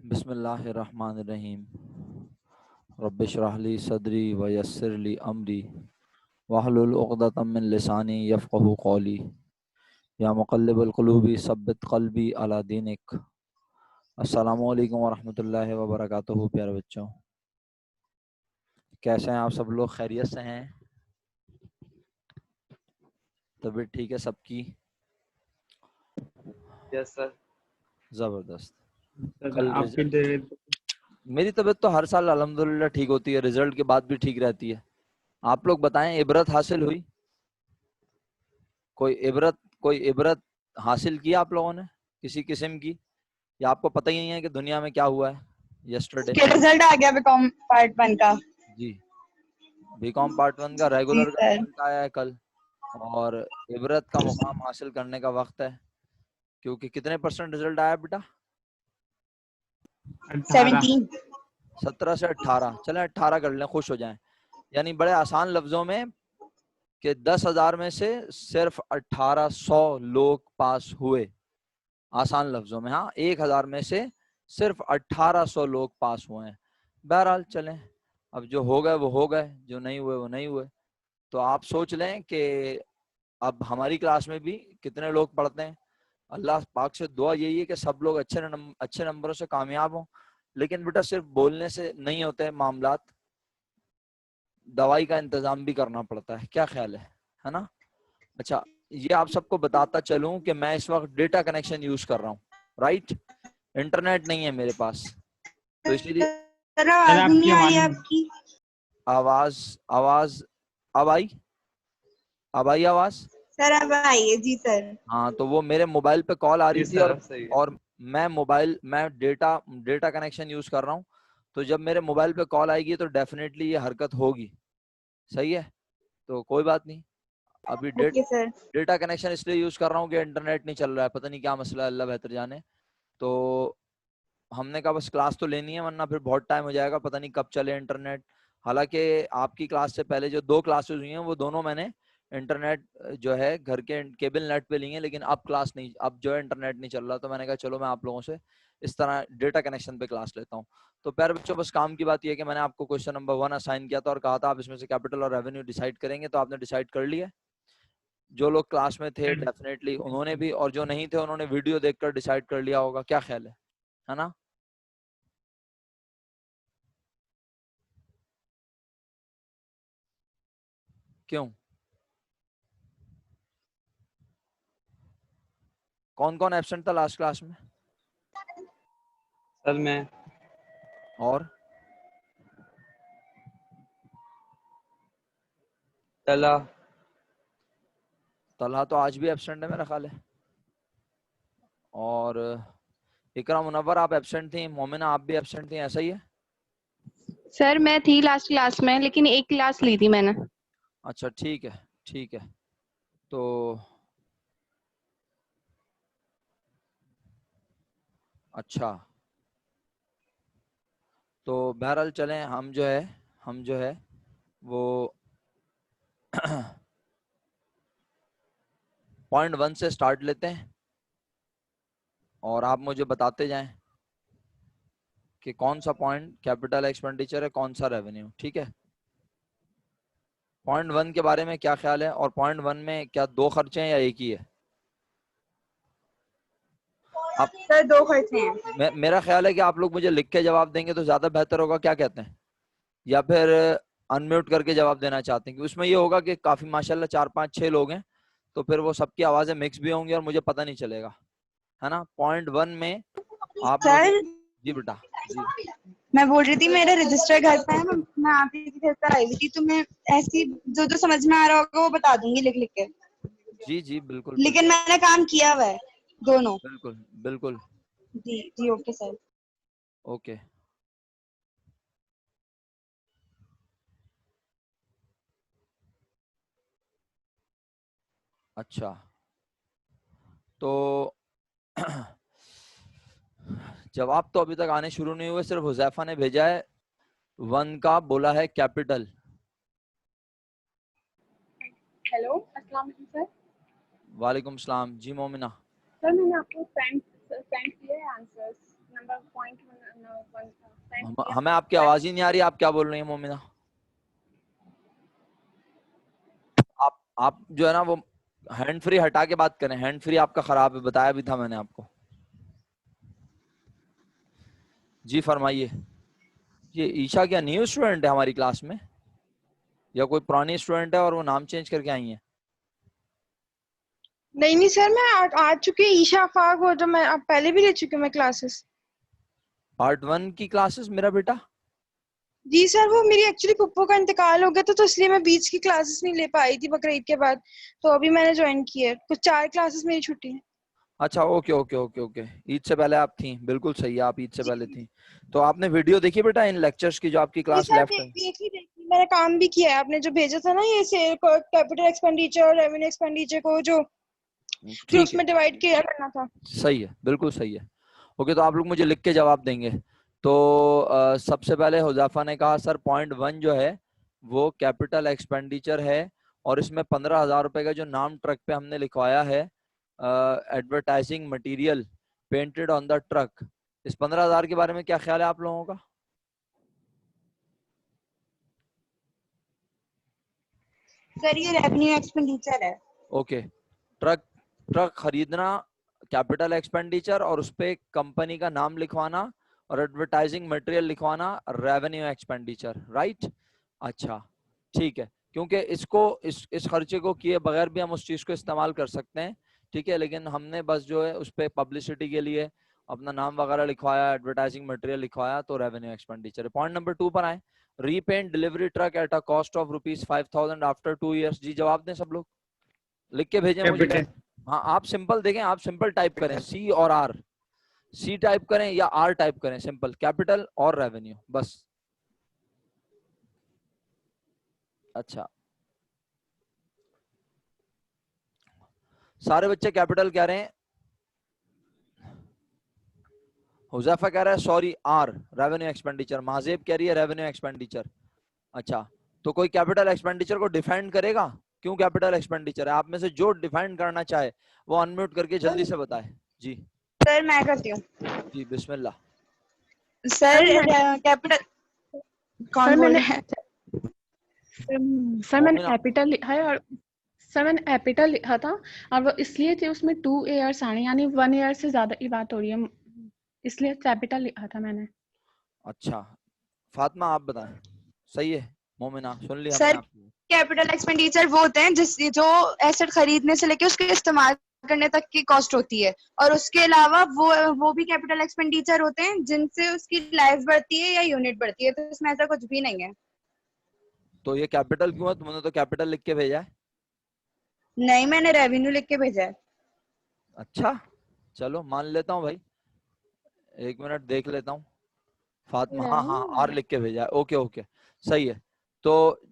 बिस्मिल्लाहिर्रहमानिर्रहीम। रब्बिश्रह ली सदरी व यस्सिर ली अमरी वहलुल उक़दतम मिन लिसानी यफ़क़हू क़ौली। या मुक़ल्लिबल क़ुलूबि सब्बित क़ल्बी अला दीनिक। अस्सलामु अलैकुम व रहमतुल्लाहि व बरकातुहू। प्यारे बच्चों, कैसे हैं आप सब लोग? खैरियत से हैं? तबीयत ठीक है सबकी? Yes sir. ज़बरदस्त। सर कल आपकी मेरी तबीयत तो हर साल अल्हम्दुलिल्लाह ठीक होती है, रिजल्ट के बाद भी ठीक रहती है। आप लोग बताएं, इबरत हासिल हुई? कोई इबरत हासिल किया आप लोगों ने किसी किस्म की, या आपको पता ही नहीं है कि दुनिया में क्या हुआ है यस्टरडे? रिजल्ट आ गया बीकॉम पार्ट 1 का। जी, बीकॉम पार्ट 1 का जी रेगुलर का सर। रिजल्ट आया है कल, और इबरत का मुकाम हासिल करने का वक्त है। क्योंकि कितने % रिजल्ट आया बेटा? 17। 17 से 18। चलें 18 कर लें, खुश हो जाएं। यानी बड़े आसान लफ्जों में कि 10,000 में से सिर्फ 1800 लोग पास हुए। आसान लफ्जों में, हाँ, 1000 में से सिर्फ 1800 लोग पास हुए हैं। बहरहाल चलें, अब जो हो गए वो हो गए, जो नहीं हुए वो नहीं हुए। तो आप सोच लें कि अब हमारी क्लास में भी कितने लोग पढ़ते हैं। अल्लाह पाक से दुआ यही है कि सब लोग अच्छे नंबरों से कामयाब हों। लेकिन बेटा सिर्फ बोलने से नहीं होते मामलात, दवाई का इंतजाम भी करना पड़ता है। क्या ख्याल है ना? अच्छा, ये आप सबको बताता चलूं कि मैं इस वक्त डेटा कनेक्शन यूज कर रहा हूँ, राइट? इंटरनेट नहीं है मेरे पास, तो इसीलिए सर आवाज नहीं आ रही है आपकी। आवाज आवाज अब आई? अब आई आवाज? सर अब आइए। जी सर। हाँ, तो वो मेरे मोबाइल पे कॉल आ रही जी थी, सर, अब सही है। और मैं डेटा कनेक्शन यूज कर रहा हूँ। तो जब मेरे मोबाइल पे कॉल आएगी तो डेफिनेटली ये हरकत होगी। सही है, तो कोई बात नहीं। अभी ओके सर। डेटा कनेक्शन इसलिए यूज कर रहा हूँ कि इंटरनेट नहीं चल रहा है, पता नहीं क्या मसला है, अल्लाह बेहतर जाने। तो हमने कहा बस क्लास तो लेनी है, वरना फिर बहुत टाइम हो जाएगा, पता नहीं कब चले इंटरनेट। हालांकि आपकी क्लास से पहले जो 2 क्लासेस हुई हैं वो दोनों मैंने इंटरनेट जो है घर के केबल नेट पे ली है, लेकिन अब क्लास नहीं, अब जो है इंटरनेट नहीं चल रहा। तो मैंने कहा चलो मैं आप लोगों से इस तरह डेटा कनेक्शन पे क्लास लेता हूँ। तो प्यारे बच्चों, बस काम की बात यह है कि मैंने आपको क्वेश्चन नंबर 1 असाइन किया था और कहा था आप इसमें से कैपिटल और रेवेन्यू डिसाइड करेंगे। तो आपने डिसाइड कर लिया? जो लोग क्लास में थे डेफिनेटली उन्होंने भी, और जो नहीं थे उन्होंने वीडियो देखकर डिसाइड कर लिया होगा। क्या ख्याल है ना? क्यों? कौन कौन एब्सेंट था लास्ट क्लास में? सर मैं। और तला। तलहा तो आज भी एब्सेंट है मेरा ख्याल है। और इकरा, मुनव्वर आप एब्सेंट थी, मोमिना आप भी एब्सेंट थी, ऐसा ही है? सर मैं थी लास्ट क्लास में, लेकिन एक क्लास ली थी मैंने। अच्छा, ठीक है ठीक है। तो अच्छा, तो बहरहाल चलें, हम जो है वो पॉइंट 1 से स्टार्ट लेते हैं, और आप मुझे बताते जाएं कि कौन सा पॉइंट कैपिटल एक्सपेंडिचर है, कौन सा रेवेन्यू। ठीक है? पॉइंट 1 के बारे में क्या ख्याल है, और पॉइंट 1 में क्या 2 खर्चे हैं या एक ही है? आप सर 2 खर्चे हैं। मेरा ख्याल है कि आप लोग मुझे लिख के जवाब देंगे तो ज्यादा बेहतर होगा। क्या कहते हैं? या फिर अनम्यूट करके जवाब देना चाहते हैं? कि उसमें ये होगा कि काफी माशाल्लाह 4 5 6 लोग हैं, तो फिर वो सबकी आवाजें मिक्स भी होंगी और मुझे पता नहीं चलेगा, है ना? पॉइंट 1 में आप मुझे, सर जी बेटा, जी मैं बोल रही थी मेरा रजिस्टर घर पे है, मैं आप ही के घर पर आई हुई थी, तो मैं ऐसी जो जो समझ में आ रहा होगा वो बता दूंगी लिख लिख के। जी जी, बिल्कुल लेकिन बिल्कुल मैंने काम किया हुआ है दोनों। बिल्कुल बिल्कुल। जी जी ओके सर। ओके, अच्छा, तो जवाब तो अभी तक आने शुरू नहीं हुए, सिर्फ हुजैफा ने भेजा है 1 का, बोला है कैपिटल। हेलो, अस्सलाम वालेकुम सर। वालेकुम सलाम। जी मोमिना। सर मैंने आपको सेंड किए हैं आंसर्स। नंबर पॉइंट सेंड किया। हमें आपकी आवाज ही नहीं आ रही, आप क्या बोल रही हैं मोमिना? आप जो है ना वो हैंड फ्री हटा के बात करें, हैंड फ्री आपका खराब है, बताया भी था मैंने आपको। जी फरमाइए। ये ईशा क्या न्यू स्टूडेंट है हमारी क्लास में, या कोई पुरानी स्टूडेंट है और वो नाम चेंज करके आई है? नहीं नहीं सर, मैं आ चुकी है ईशा आफाक, वो जो मैं आप पहले भी ले चुकी हूँ मैं क्लासेस। पार्ट 1 की क्लासेस मेरा बेटा? जी सर, वो मेरी एक्चुअली पप्पू का इंतकाल हो गया था, तो इसलिए मैं बीच की क्लासेस नहीं ले पाई थी बकरीद के बाद, तो अभी मैंने ज्वाइन की है। कुछ 4 क्लासेस मेरी छुट्टी है। अच्छा okay okay okay okay, Eid से पहले आप थी, बिल्कुल सही है, आप ईद से जी पहले थी। तो आपने वीडियो देखी बेटा इन लेक्चर्स की जो आपकी जी क्लास सर, लेफ्ट है? देखी मैंने, काम भी किया है। आपने जो भेजा था ना ये सेल कैपिटल एक्सपेंडिचर और रेवेन्यू एक्सपेंडिचर को जो ठीक ग्रुप्स है, में डिवाइड किया करना था। सही है, बिल्कुल सही है। ओके, तो आप लोग मुझे लिख के जवाब देंगे। तो सबसे पहले हुज़ैफा ने कहा सर पॉइंट 1 जो है वो कैपिटल एक्सपेंडिचर है, और इसमें 15,000 रुपए का जो नाम ट्रक पे हमने लिखवाया है, advertising material painted on the truck, इस 15,000 के बारे में क्या ख्याल है आप लोगों का? सर ये रेवेन्यू एक्सपेंडिचर है। ओके, ट्रक ट्रक खरीदना कैपिटल एक्सपेंडिचर, और उस पे कंपनी का नाम लिखवाना और एडवर्टाइजिंग मटेरियल लिखवाना रेवेन्यू एक्सपेंडिचर, राइट? अच्छा ठीक है, क्योंकि इसको इस खर्चे को किए बगैर भी हम उस चीज को इस्तेमाल कर सकते हैं, ठीक है, लेकिन हमने बस जो है उस पे पब्लिसिटी के लिए अपना नाम वगैरह लिखवाया, एडवर्टाइजिंग मटेरियल लिखवाया, तो रेवेन्यू एक्सपेंडिचर है। पॉइंट नंबर 2 पर आए, repaint delivery truck eight a cost of ₹5,000 after 2 years। जी जवाब दें सब लोग, लिख के भेजें मुझे। कैपिटल हाँ आप सिंपल देखें, आप सिंपल टाइप करें सी और आर, सी टाइप करें या आर टाइप करें, सिंपल कैपिटल और रेवेन्यू बस। अच्छा, सारे बच्चे कैपिटल कह रहे हैं, हुजैफा कह रहा है सॉरी आर रेवेन्यू एक्सपेंडिचर, महाजेब कह रही है रेवेन्यू एक्सपेंडिचर। अच्छा, तो कोई कैपिटल एक्सपेंडिचर को डिफाइन करेगा क्यों कैपिटल एक्सपेंडिचर है? आप में से जो डिफाइन करना चाहे वो अनम्यूट करके जल्दी से बताए। जी सर मैं करती हूँ। जी बिस्मिल्लाह। सर कैपिटल कौन सर बोल मैंने रहा है? सर मैंने मोमिना, एपिटल लिखा है, और सर मैंने एपिटल लिखा था, और वो इसलिए थे उसमें 2 years आने, यानी 1 year से ज्यादा की बात हो रही है, इसलिए कैपिटल लिखा था मैंने। अच्छा फातिमा आप बताएं। सही है मोमिना, सुन लिया हमने सर आपकी। कैपिटल एक्सपेंडिचर वो होते हैं जो एसेट खरीदने से लेके उसके इस्तेमाल करने तक की कॉस्ट होती है, और उसके अलावा वो भी कैपिटल एक्सपेंडिचर होते हैं जिनसे उसकी लाइफ बढ़ती है या यूनिट बढ़ती है, तो इसमें ऐसा कुछ भी नहीं है। तो ये कैपिटल क्यों है? तुमने तो कैपिटल लिख के भेजा है। नहीं, मैंने रेवेन्यू लिख के भेजा है। अच्छा चलो मान लेता हूँ भाई, 1 मिनट देख लेता हूँ। फातिमा हाँ हाँ आर लिख के भेजा है, ओके ओके सही है। तो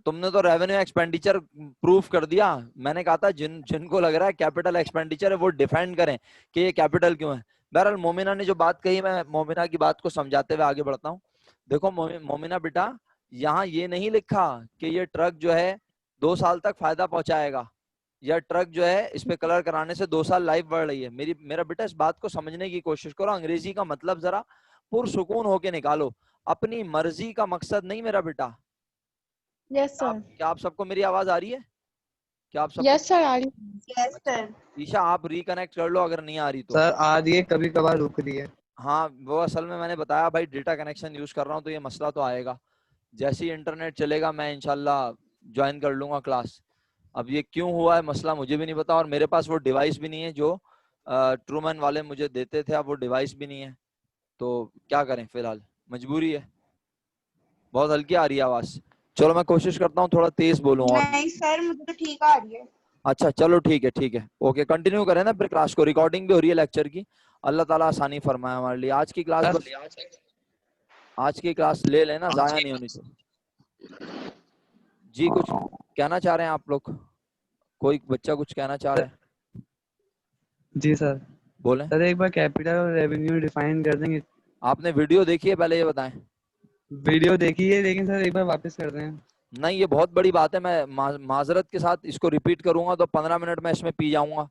तुमने तो रेवेन्यू एक्सपेंडिचर प्रूफ कर दिया, मैंने कहा था जिनको लग रहा है कैपिटल एक्सपेंडिचर है वो डिफाइन करें कि ये कैपिटल क्यों है। बहरहाल मोमिना ने जो बात कही, मैं मोमिना की बात को समझाते हुए आगे बढ़ता हूँ। देखो मोमिना बेटा, यहाँ ये नहीं लिखा कि ये ट्रक जो है 2 साल तक फायदा पहुंचाएगा, या ट्रक जो है इस पे कलर कराने से 2 साल लाइफ बढ़ रही है। मेरा बेटा इस बात को समझने की कोशिश करो, अंग्रेजी का मतलब जरा पुरसुकून होके निकालो। अपनी मर्जी का मकसद नहीं मेरा बेटा। Yes sir. क्या आप सबको मेरी आवाज आ रही है? क्या आप सबको? यस सर, आ रही। यस अच्छा, सर। ईशा आप रिकनेक्ट कर लो अगर नहीं आ रही तो। सर आ रही है, कभी कभार रुक रही है। हाँ वो असल में मैंने बताया भाई डेटा कनेक्शन यूज कर रहा हूँ तो ये मसला तो आएगा। जैसे ही इंटरनेट चलेगा मैं इंशाल्लाह ज्वाइन कर लूंगा क्लास। अब ये क्यों हुआ है मसला मुझे भी नहीं पता, और मेरे पास वो डिवाइस भी नहीं है जो ट्रूमैन वाले मुझे देते थे, अब वो डिवाइस भी नहीं है, तो क्या करें, फिलहाल मजबूरी है। बहुत हल्की आ रही है आवाज, चलो मैं कोशिश करता हूँ थोड़ा तेज बोलूँ। और नहीं सर, मुझे तो ठीक आ रही है। अच्छा चलो ठीक है ओके, कंटिन्यू करें ना फिर क्लास को, रिकॉर्डिंग भी हो रही है लेक्चर की। अल्लाह ताला आसानी फरमाए हमारे लिए। आज की क्लास सर, बस आज की क्लास ले लेना, जाया नहीं होनी चाहिए। जी कुछ कहना चाह रहे हैं आप लोग? कोई बच्चा कुछ कहना चाह रहा है? जी सर। बोलें। सर एक बार कैपिटल और रेवेन्यू डिफाइन कर देंगे। आपने वीडियो देखी है पहले ये बताएं? वीडियो देखी है, लेकिन सर एक बार वापस कर दें। नहीं ये बहुत बड़ी बात है, मैं माजरत के साथ इसको रिपीट करूंगा तो 15 मिनट में इसमें पी जाऊंगा,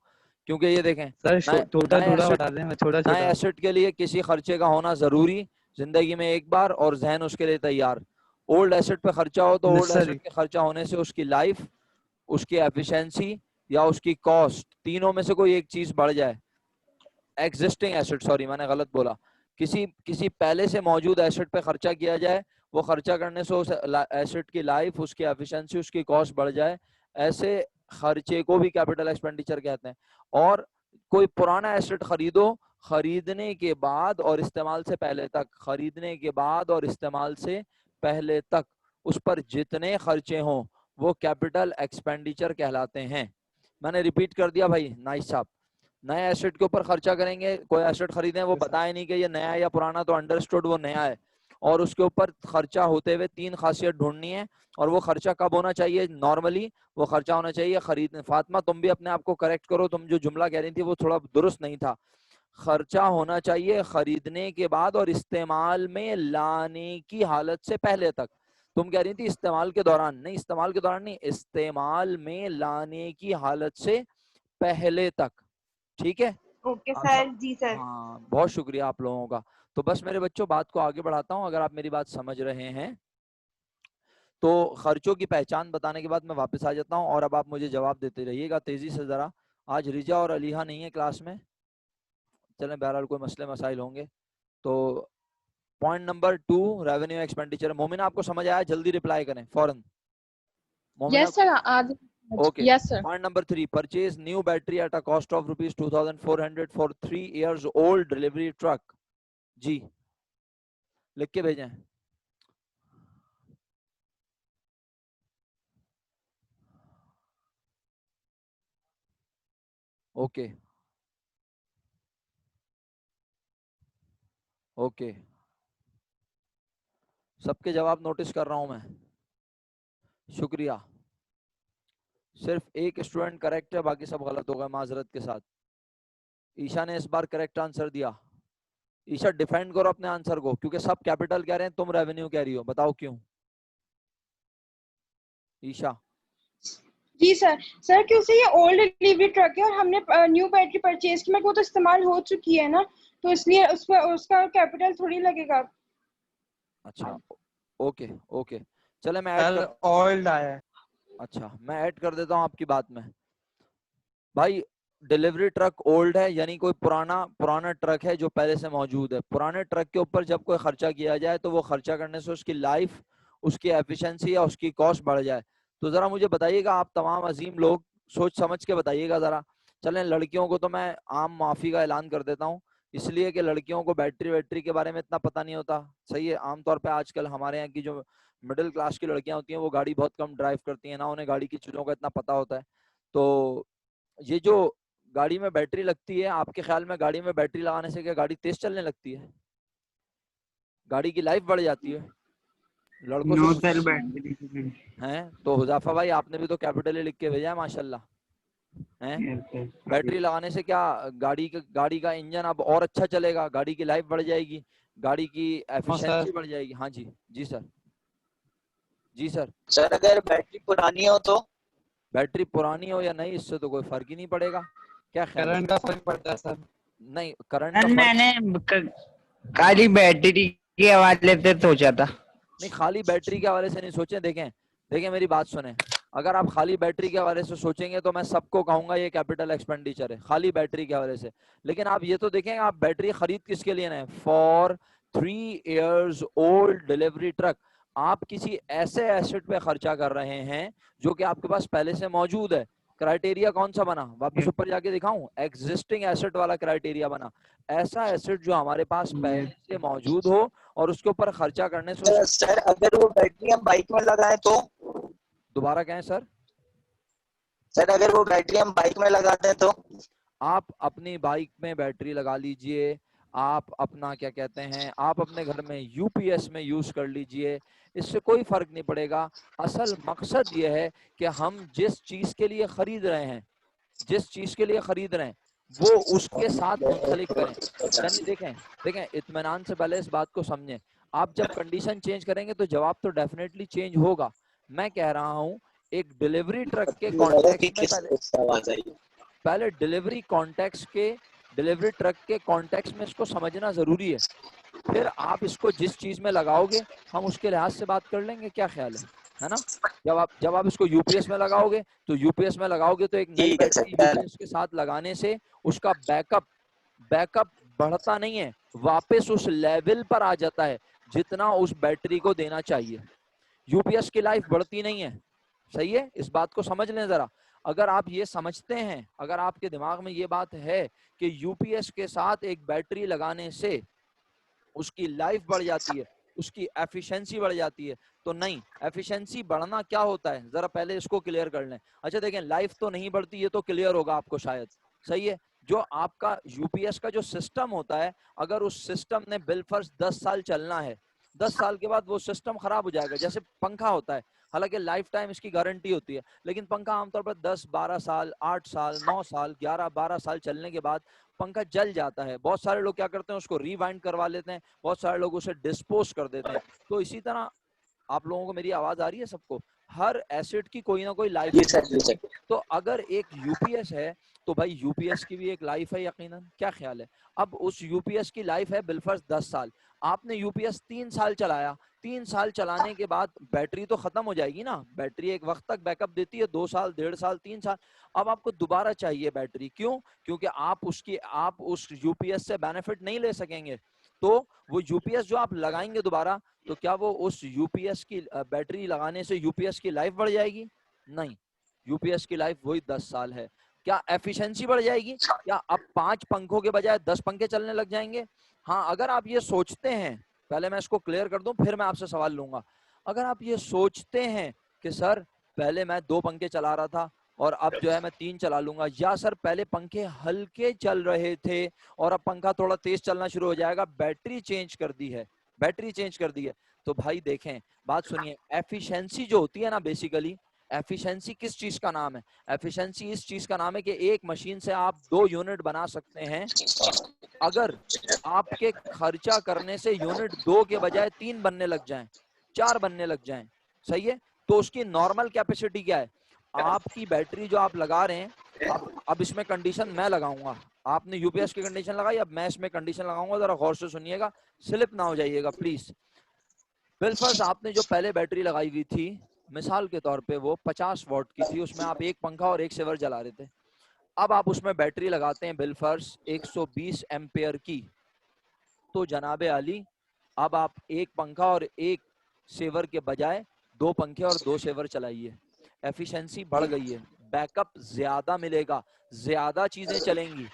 क्योंकि ये देखें सर छोटा नए छोटा एसेट बता दें, छोटा नए छोटा। एसेट के लिए किसी खर्चे का होना जरूरी जिंदगी में एक बार, और जहन उसके लिए तैयार। ओल्ड एसेट पे खर्चा हो तो ओल्ड एसेट नेसेसरी। के खर्चा होने से उसकी लाइफ, उसकी एफिशिएंसी या उसकी कॉस्ट, तीनों में से कोई एक चीज बढ़ जाए। एग्जिस्टिंग एसेट, सॉरी मैंने गलत बोला, किसी किसी पहले से मौजूद एसेट पे खर्चा किया जाए, वो खर्चा करने से उस एसेट की लाइफ, उसकी एफिशिएंसी, उसकी कॉस्ट बढ़ जाए, ऐसे खर्चे को भी कैपिटल एक्सपेंडिचर कहते हैं। और कोई पुराना एसेट खरीदो, खरीदने के बाद और इस्तेमाल से पहले तक, खरीदने के बाद और इस्तेमाल से पहले तक उस पर जितने खर्चे हों वो कैपिटल एक्सपेंडिचर कहलाते हैं। मैंने रिपीट कर दिया भाई, नाइस साहब। नए एसेट के ऊपर खर्चा करेंगे, कोई एसेट खरीदें वो बताए नहीं कि ये नया है या पुराना, तो अंडरस्टूड वो नया है, और उसके ऊपर खर्चा होते हुए तीन खासियत ढूंढनी है। और वो खर्चा कब होना चाहिए? नॉर्मली वो खर्चा होना चाहिए खरीदने, फातिमा तुम भी अपने आप को करेक्ट करो, तुम जो जुमला कह रही थी वो थोड़ा दुरुस्त नहीं था। खर्चा होना चाहिए खरीदने के बाद और इस्तेमाल में लाने की हालत से पहले तक। तुम कह रही थी इस्तेमाल के दौरान, नहीं इस्तेमाल के दौरान नहीं, इस्तेमाल में लाने की हालत से पहले तक। ठीक है? ओके आप सर। जी सर। हाँ, बहुत शुक्रिया आप लोगों का। तो बस मेरे बच्चों बात को आगे बढ़ाता हूँ, अगर आप मेरी बात समझ रहे हैं तो। खर्चों की पहचान बताने के बाद मैं वापस आ जाता हूँ, और अब आप मुझे जवाब देते रहिएगा तेजी से जरा। आज रिजा और अलीहा नहीं है क्लास में, चलें बहरहाल कोई मसले मसाइल होंगे तो। Point number 2 revenue expenditure. Momina आपको समझ आया? जल्दी रिप्लाई करें फौरन। मोमिना, यस सर, आज okay. Yes sir. Point number 3, purchase new battery at a cost of ₹2400 for 3 years old delivery truck. जी, लिख के भेजें। ओके ओके, सबके जवाब नोटिस कर रहा हूं मैं, शुक्रिया। सिर्फ एक स्टूडेंट करेक्ट है, बाकी सब गलत हो गए माजरत के साथ। ईशा ने इस बार करेक्ट आंसर दिया। ईशा डिफेंड करो अपने आंसर को, क्योंकि सब कैपिटल कह रहे हैं, तुम रेवेन्यू कह रही हो, बताओ क्यों? ईशा। जी सर। सर क्योंकि ये ओल्ड डिलीवरी ट्रक है और हमने न्यू बैटरी परचेज की, मेरे को तो इस्तेमाल हो चुकी है ना, तो इसलिए उस पर उसका कैपिटल थोड़ी लगेगा। अच्छा, ओके ओके, चले मैं ऐड सर कर, ओल्ड आया है। अच्छा मैं ऐड कर देता हूँ आपकी बात में। भाई डिलीवरी ट्रक ओल्ड है, यानी कोई पुराना ट्रक है जो पहले से मौजूद है। पुराने ट्रक के ऊपर जब कोई खर्चा किया जाए तो वो खर्चा करने से उसकी लाइफ, उसकी एफिशिएंसी या उसकी कॉस्ट बढ़ जाए। तो जरा मुझे बताइएगा आप तमाम अजीम लोग, सोच समझ के बताइएगा जरा। चलें, लड़कियों को तो मैं आम माफी का ऐलान कर देता हूँ, इसलिए कि लड़कियों को बैटरी के बारे में इतना पता नहीं होता। सही है, आमतौर पर आजकल हमारे यहाँ की जो मिडिल क्लास की लड़कियां होती हैं वो गाड़ी बहुत कम ड्राइव करती हैं, ना उन्हें गाड़ी की चीजों का इतना पता होता है। तो ये जो गाड़ी में बैटरी लगती है, आपके ख्याल में गाड़ी में बैटरी लगाने से क्या गाड़ी तेज चलने लगती है? गाड़ी की लाइफ बढ़ जाती है? लड़कों नो से सर, पूछिए। बैटरी हैं तो हुजाफा भाई आपने भी तो कैपिटल लिख के भेजा है माशाल्लाह। हैं बैटरी लगाने से क्या गाड़ी का इंजन अब और अच्छा चलेगा, गाड़ी की लाइफ बढ़ जाएगी, गाड़ी की एफिशिएंसी बढ़ जाएगी। हाँ जी, जी सर, जी सर। सर अगर बैटरी पुरानी हो तो? बैटरी पुरानी हो या नहीं इससे तो कोई फर्क ही नहीं पड़ेगा, क्या ख्याल है? करंट का फर्क पड़ता है सर। नहीं, करंट का फर्क मैंने खाली बैटरी के हवाले से सोचा था। नहीं, खाली बैटरी के हवाले से नहीं सोचें। देखें मेरी बात सुने, अगर आप खाली बैटरी के हवाले से सोचेंगे तो मैं सबको कहूंगा ये कैपिटल एक्सपेंडिचर है, खाली बैटरी के हवाले से। लेकिन आप ये तो देखें आप बैटरी खरीद किसके लिए ना, for 3 years old delivery truck. आप किसी ऐसे एसेट पे खर्चा कर रहे हैं जो कि आपके पास पहले से मौजूद है। क्राइटेरिया कौन सा बना, वापस ऊपर जाके दिखाऊं? एग्जिस्टिंग एसेट वाला क्राइटेरिया बना। ऐसा एसेट जो हमारे पास पहले से मौजूद हो और उसके ऊपर खर्चा करने से सर अगर वो बैटरी हम बाइक में लगाएं तो? दोबारा कहें सर? सर अगर वो बैटरी हम बाइक में लगाते हैं तो? आप अपनी बाइक में बैटरी लगा लीजिए, आप अपना क्या कहते हैं, आप अपने घर में यूपीएस में यूज कर लीजिए, इससे कोई फर्क नहीं पड़ेगा। असल मकसद ये है कि हम जिस चीज के लिए खरीद रहे हैं, जिस चीज के लिए खरीद रहे हैं वो उसके साथ मुंसलिक करें। यानी देखें इत्मीनान से पहले इस बात को समझें। आप जब कंडीशन चेंज करेंगे तो जवाब तो डेफिनेटली चेंज होगा। मैं कह रहा हूं एक डिलीवरी ट्रक के कॉन्टेक्स्ट में पहले पहले डिलीवरी कॉन्टेक्स्ट के, डिलीवरी ट्रक के कॉन्टेक्स्ट में इसको समझना जरूरी है, फिर आप इसको जिस चीज में लगाओगे हम उसके लिहाज से बात कर लेंगे, क्या ख्याल है ना? जब आप इसको यूपीएस में लगाओगे तो यूपीएस में लगाओगे तो एक नई ठीक है बैटरी सर। यूपीएस के साथ लगाने से उसका बैकअप बढ़ता नहीं है, वापस उस लेवल पर आ जाता है जितना उस बैटरी को देना चाहिए। यूपीएस की लाइफ बढ़ती नहीं है, सही है, इस बात को समझ लें जरा। अगर आप ये समझते हैं, अगर आपके दिमाग में ये बात है कि यूपीएस के साथ एक बैटरी लगाने से उसकी लाइफ बढ़ जाती है, उसकी एफिशिएंसी बढ़ जाती है, तो नहीं, एफिशिएंसी बढ़ना क्या होता है जरा पहले इसको क्लियर कर लें। अच्छा देखें, लाइफ तो नहीं बढ़ती, ये तो क्लियर होगा आपको शायद, सही है। जो आपका यूपीएस का जो सिस्टम होता है, अगर उस सिस्टम ने बिलफर्ज 10 साल चलना है, 10 साल के बाद वो सिस्टम खराब हो जाएगा। जैसे पंखा होता है, हालांकि लाइफ टाइम इसकी गारंटी होती है, लेकिन पंखा आमतौर पर 10-12 साल, 8 साल, 9 साल, 11-12 साल चलने के बाद पंखा जल जाता है। बहुत सारे लोग क्या करते हैं, उसको रिवाइंड करवा लेते हैं, बहुत सारे लोग उसे डिस्पोज कर देते हैं। तो इसी तरह आप लोगों को मेरी आवाज आ रही है सबको? हर एसिड की कोई ना कोई लाइफ है। तो अगर एक यूपीएस है तो भाई यूपीएस की भी एक लाइफ है यकीनन, क्या ख्याल है? अब उस यूपीएस की लाइफ है बिलफर्ज 10 साल, आपने यूपीएस 3 साल चलाया, 3 साल चलाने के बाद बैटरी तो खत्म हो जाएगी ना, बैटरी एक वक्त तक बैकअप देती है, 2 साल, 1.5 साल, 3 साल। अब आपको दोबारा चाहिए बैटरी, क्यों? क्योंकि आप उस यूपीएस से बेनिफिट नहीं ले सकेंगे। तो वो यूपीएस जो आप लगाएंगे दोबारा, तो क्या वो उस यूपीएस की बैटरी लगाने से यूपीएस की लाइफ बढ़ जाएगी? नहीं, यूपीएस की लाइफ वही 10 साल है। क्या एफिशिएंसी बढ़ जाएगी? क्या अब 5 पंखों के बजाय 10 पंखे चलने लग जाएंगे? हाँ, अगर आप ये सोचते हैं, पहले मैं इसको क्लियर कर दूं फिर मैं आपसे सवाल लूंगा। अगर आप ये सोचते हैं कि सर पहले मैं 2 पंखे चला रहा था और अब जो है मैं 3 चला लूंगा, या सर पहले पंखे हल्के चल रहे थे और अब पंखा थोड़ा तेज चलना शुरू हो जाएगा, बैटरी चेंज कर दी है, बैटरी चेंज कर दी है, तो भाई देखें, बात सुनिए, एफिशिएंसी जो होती है ना, बेसिकली एफिशिएंसी किस चीज का नाम है? एफिशिएंसी इस चीज का नाम है कि एक मशीन से आप 2 यूनिट बना सकते हैं। अगर आपके खर्चा करने से यूनिट 2 के बजाय 3 बनने लग जाएं, 4 बनने लग जाएं, सही है, तो उसकी नॉर्मल कैपेसिटी क्या है? आपकी बैटरी जो आप लगा रहे हैं, अब इसमें कंडीशन मैं लगाऊंगा, आपने यूपीएस की कंडीशन लगाई, अब मैं इसमें कंडीशन लगाऊंगा, जरा गौर से सुनिएगा, स्लिप ना हो जाइएगा प्लीज। बिलफर्ज आपने जो पहले बैटरी लगाई हुई थी, मिसाल के तौर पे वो 50 वॉट की थी, उसमें आप एक पंखा और एक सेवर जला रहे थे। अब आप उसमें बैटरी लगाते हैं बिलफर्ज 120 एम्पेयर की, तो जनाबे आली अब आप एक पंखा और एक सेवर के बजाय 2 पंखे और 2 सेवर चलाइए, एफिशिएंसी बढ़ गई है, बैकअप ज्यादा मिलेगा, ज्यादा चीजें चलेंगी।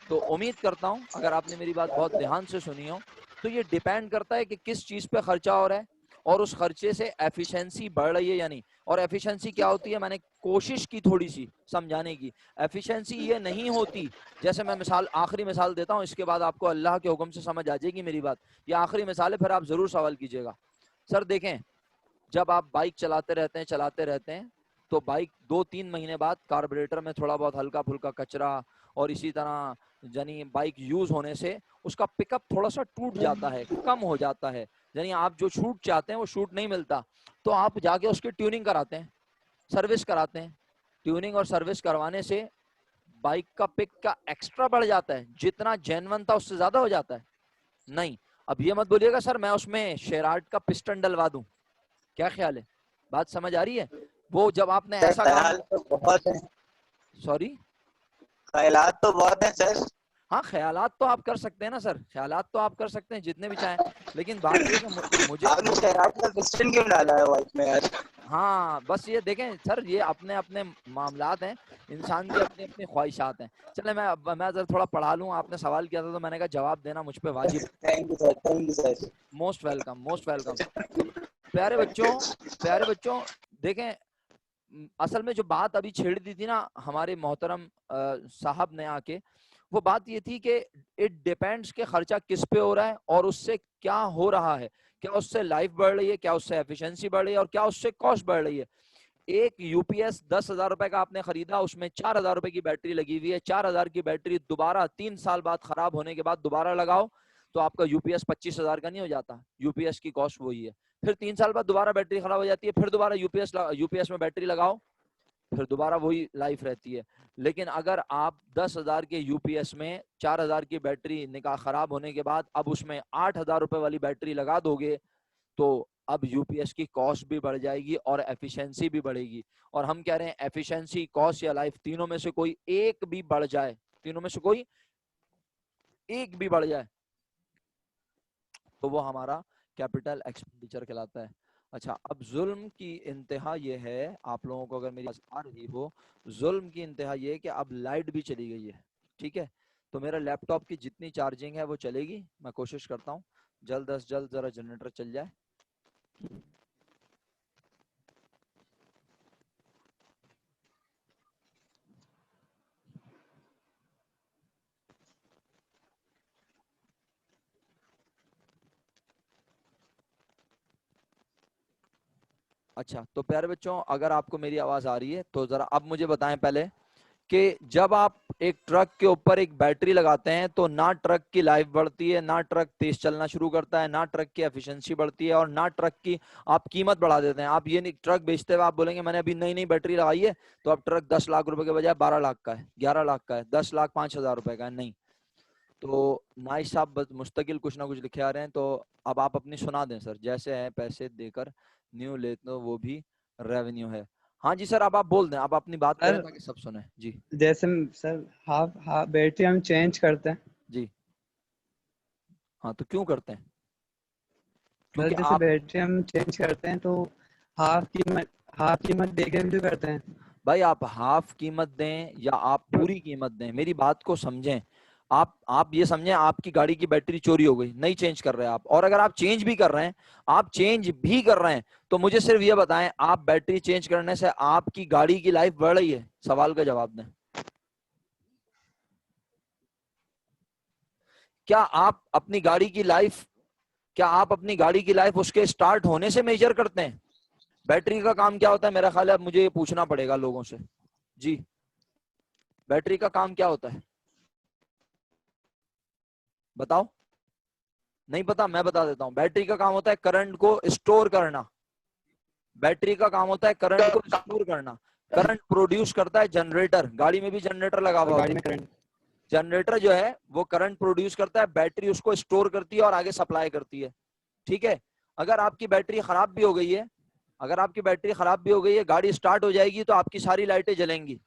तो उम्मीद करता हूं अगर आपने मेरी बात बहुत ध्यान से सुनी हो, तो ये डिपेंड करता है कि किस चीज पे खर्चा हो रहा है और उस खर्चे से एफिशिएंसी बढ़ रही है या नहीं। और एफिशिएंसी क्या होती है, मैंने कोशिश की थोड़ी सी समझाने की। एफिशिएंसी ये नहीं होती, जैसे मैं आखिरी मिसाल देता हूँ, इसके बाद आपको अल्लाह के हुक्म से समझ आ जाएगी मेरी बात। ये आखिरी मिसाल है, फिर आप जरूर सवाल कीजिएगा। सर देखें, जब आप बाइक चलाते रहते हैं तो बाइक 2-3 महीने बाद कार्बोरेटर में थोड़ा बहुत हल्का फुल्का कचरा और इसी तरह यानी बाइक यूज होने से उसका पिकअप थोड़ा सा टूट जाता है, कम हो जाता है, यानी आप जो शूट चाहते हैं वो शूट नहीं मिलता, तो आप जाके उसकी ट्यूनिंग कराते हैं, सर्विस कराते हैं। ट्यूनिंग और सर्विस करवाने से बाइक का पिक का एक्स्ट्रा बढ़ जाता है, जितना जेन्युइन था उससे ज्यादा हो जाता है? नहीं। अब ये मत बोलिएगा सर मैं उसमें शेरार्ट का पिस्टन डलवा दूं, क्या ख्याल है? बात समझ आ रही है? वो जब आपने ऐसा ख्याल तो बहुत है, सॉरी ख्यालात तो बहुत है सर। हाँ, ख्यालात तो आप कर सकते हैं ना सर, ख्यालात तो आप कर सकते हैं जितने भी चाहें, लेकिन बात ये कि मुझे आपने शेराट का पिस्टन क्यों डाला है बाइक में यार? हाँ बस ये देखें सर, ये अपने अपने मामलात हैं, इंसान की अपनी अपनी ख्वाहिशात हैं। चले मैं जरा थोड़ा पढ़ा लूँ, आपने सवाल किया था तो मैंने कहा जवाब देना मुझ पे वाजिब। Thank you sir. Most welcome, most welcome. प्यारे बच्चों देखें, असल में जो बात अभी छेड़ दी थी ना हमारे मोहतरम साहब ने आके, वो बात ये थी कि इट डिपेंड्स के खर्चा किस पे हो रहा है और उससे क्या हो रहा है, क्या उससे लाइफ बढ़ रही है, क्या उससे एफिशिएंसी बढ़ रही है और क्या उससे कॉस्ट बढ़ रही है। एक यूपीएस 10,000 रुपए का आपने खरीदा, उसमें 4,000 रुपए की बैटरी लगी हुई है, 4,000 की बैटरी दोबारा 3 साल बाद खराब होने के बाद दोबारा लगाओ तो आपका यूपीएस 25,000 का नहीं हो जाता, यूपीएस की कॉस्ट वही है। फिर 3 साल बाद दोबारा बैटरी खराब हो जाती है, फिर दोबारा यूपीएस में बैटरी लगाओ, फिर दोबारा वही लाइफ रहती है। लेकिन अगर आप 10,000 के यूपीएस में 4,000 की बैटरी निकाह खराब होने के बाद अब उसमें 8,000 रुपए वाली बैटरी लगा दोगे तो अब यूपीएस की कॉस्ट भी बढ़ जाएगी और एफिशिएंसी भी बढ़ेगी। और हम कह रहे हैं एफिशिएंसी, कॉस्ट या लाइफ, तीनों में से कोई एक भी बढ़ जाए, तीनों में से कोई एक भी बढ़ जाए तो वो हमारा कैपिटल एक्सपेंडिचर कहलाता है। अच्छा, अब जुल्म की इंतहा ये है, आप लोगों को अगर मेरी बात आ रही हो, जुल्म की इंतहा ये है कि अब लाइट भी चली गई है, ठीक है, तो मेरा लैपटॉप की जितनी चार्जिंग है वो चलेगी। मैं कोशिश करता हूँ जल्द अज जल्द जरा जनरेटर चल जाए। अच्छा, तो प्यारे बच्चों, अगर आपको मेरी आवाज आ रही है तो जरा अब मुझे बताएं पहले कि जब आप एक ट्रक के ऊपर एक बैटरी लगाते हैं तो ना ट्रक की लाइफ बढ़ती है, ना ट्रक तेज चलना शुरू करता है, ना ट्रक की एफिशिएंसी बढ़ती है और ना ट्रक की आप कीमत बढ़ा देते हैं। आप ये नहीं, ट्रक बेचते हुए आप बोलेंगे मैंने अभी नई नई बैटरी लगाई है तो अब ट्रक 10 लाख रुपए के बजाय 12 लाख का है, 11 लाख का है, 10 लाख 5,000 रुपए का है, नहीं। तो नाइस साहब बस मुस्तकिल कुछ ना कुछ लिखे आ रहे हैं, तो अब आप अपनी सुना दें सर। जैसे है पैसे देकर न्यू लेते हो वो भी रेवेन्यू है। हाँ जी सर, अब आप बोल दें, आप अपनी बात करें ताकि सब सुने जी। जैसे सर हाफ हाफ बैटरी हम चेंज करते हैं जी हाँ, तो क्यों करते हैं? सर, क्योंकि जैसे आप, बैटरी हम चेंज करते हैं तो हाफ कीमत देके भी करते हैं। भाई आप हाफ कीमत दें या आप पूरी कीमत दें, मेरी बात को समझें। आप ये समझें आपकी गाड़ी की बैटरी चोरी हो गई, नहीं चेंज कर रहे हैं आप, और अगर आप चेंज भी कर रहे हैं, आप चेंज भी कर रहे हैं तो मुझे सिर्फ ये बताएं, आप बैटरी चेंज करने से आपकी गाड़ी की लाइफ बढ़ रही है? सवाल का जवाब दें। क्या आप अपनी गाड़ी की लाइफ उसके स्टार्ट होने से मेजर करते हैं? बैटरी का काम क्या होता है? मेरा ख्याल है अब मुझे ये पूछना पड़ेगा लोगों से जी, बैटरी का काम क्या होता है? बताओ। नहीं पता? मैं बता देता हूं। बैटरी का काम होता है करंट को स्टोर करना। बैटरी का काम होता है करंट को स्टोर करना। करंट प्रोड्यूस करता है जनरेटर। गाड़ी में भी जनरेटर लगा हुआ होता है। जनरेटर जो है वो करंट प्रोड्यूस करता है, बैटरी उसको स्टोर करती है और आगे सप्लाई करती है, ठीक है। अगर आपकी बैटरी खराब भी हो गई है, गाड़ी स्टार्ट हो जाएगी तो आपकी सारी लाइटें जलेंगी,